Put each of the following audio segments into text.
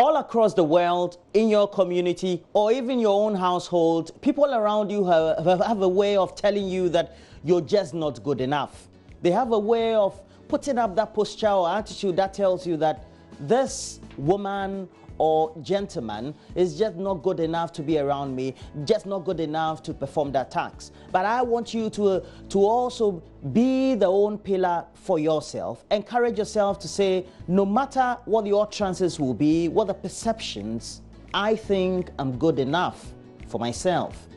All across the world, in your community, or even your own household, people around you have a way of telling you that you're just not good enough. They have a way of putting up that posture or attitude that tells you that this woman or gentleman is just not good enough to be around me, just not good enough to perform that task. But I want you to also be the own pillar for yourself. Encourage yourself to say, no matter what the utterances will be, what the perceptions, I think I'm good enough for myself.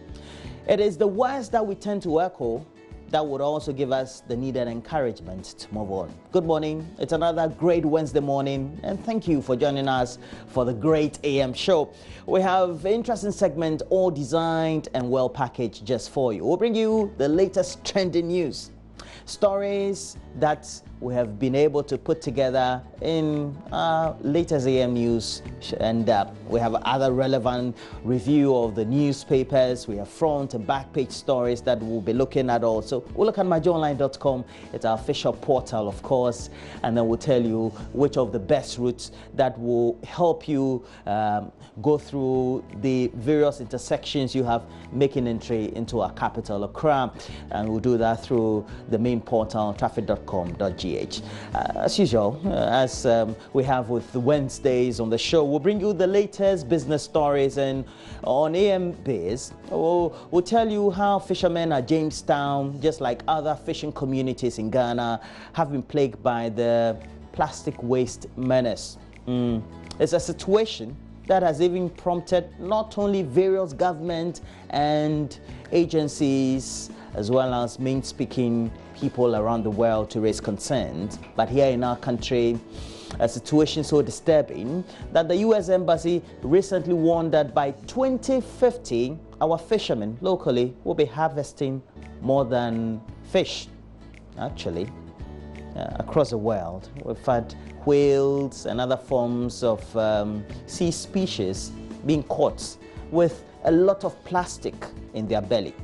It is the words that we tend to echo that would also give us the needed encouragement to move on. Good morning. It's another great Wednesday morning, and thank you for joining us for the Great AM show. We have an interesting segment all designed and well packaged just for you. We'll bring you the latest trending news, stories that we have been able to put together in latest AM news, and we have other relevant review of the newspapers. We have front and back page stories that we'll be looking at also. We'll look at myjoyonline.com. It's our official portal, of course, and then we'll tell you which of the best routes that will help you go through the various intersections you have making entry into our capital, Accra, and we'll do that through the main portal, traffic.com.gh. As usual, as we have with the Wednesdays on the show, we'll bring you the latest business stories, and on AM Biz, we'll tell you how fishermen at Jamestown, just like other fishing communities in Ghana, have been plagued by the plastic waste menace. It's a situation that has even prompted not only various government and agencies, as well as main-speaking people around the world to raise concerns, but here in our country, a situation so disturbing that the U.S. Embassy recently warned that by 2050, our fishermen locally will be harvesting more than fish. Actually, across the world, we've had whales and other forms of sea species being caught with a lot of plastic in their belly.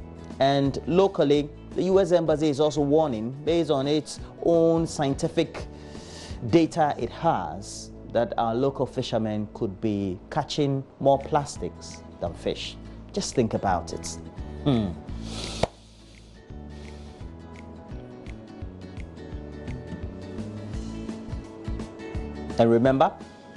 And locally, the U.S. Embassy is also warning, based on its own scientific data it has, that our local fishermen could be catching more plastics than fish. Just think about it. And remember,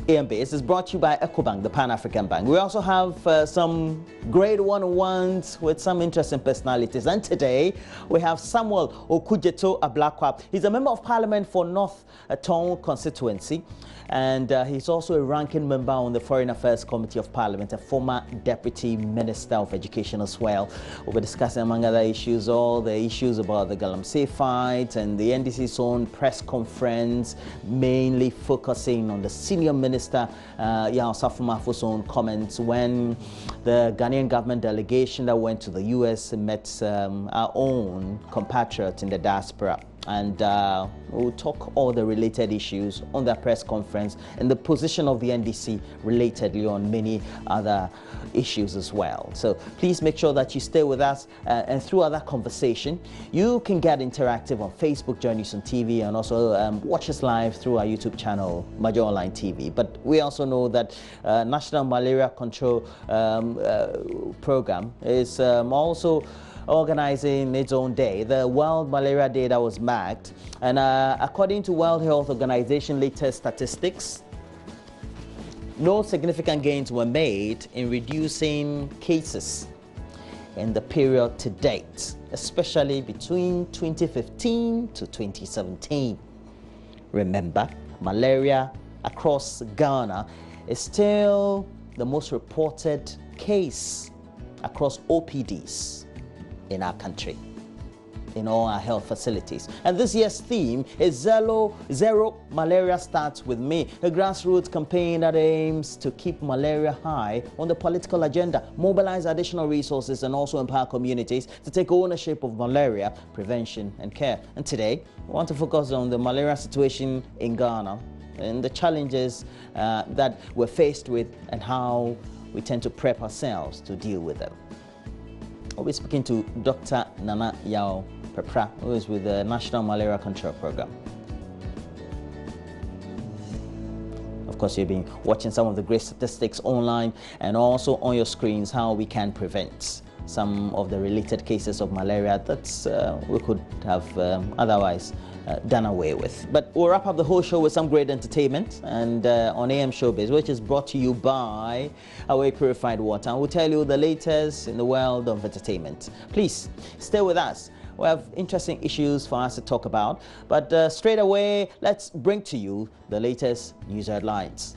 AMBase is brought to you by EcoBank, the Pan-African Bank. We also have some great one-on-ones with some interesting personalities. And today, we have Samuel Okujeto Ablakwa. He's a member of parliament for North Tong constituency. And he's also a ranking member on the Foreign Affairs Committee of Parliament, a former Deputy Minister of Education as well. We'll be discussing, among other issues, all the issues about the Galamsey fight and the NDC's own press conference, mainly focusing on the senior minister, Yao Safumafu's own comments when the Ghanaian government delegation that went to the US met our own compatriots in the diaspora. And we'll talk all the related issues on that press conference and the position of the NDC relatedly on many other issues as well. So please make sure that you stay with us, and through other conversation, you can get interactive on Facebook, JoyNews on TV, and also watch us live through our YouTube channel, Major Online TV. But we also know that National Malaria Control Program is also organizing its own day, the World Malaria Day that was marked. And according to World Health Organization latest statistics, no significant gains were made in reducing cases in the period to date, especially between 2015 to 2017. Remember, malaria across Ghana is still the most reported case across OPDs in our country, in all our health facilities. And this year's theme is Zero Malaria Starts With Me, a grassroots campaign that aims to keep malaria high on the political agenda, mobilize additional resources, and also empower communities to take ownership of malaria prevention and care. And today, we want to focus on the malaria situation in Ghana and the challenges that we're faced with and how we tend to prep ourselves to deal with them. We'll be speaking to Dr. Nana Yao Pepra, who is with the National Malaria Control Program. Of course, you've been watching some of the great statistics online and also on your screens how we can prevent some of the related cases of malaria that we could have otherwise done away with. But we'll wrap up the whole show with some great entertainment and on AM Showbiz, which is brought to you by Away Purified Water. And we'll tell you the latest in the world of entertainment. Please stay with us. We have interesting issues for us to talk about. But straight away, let's bring to you the latest news headlines.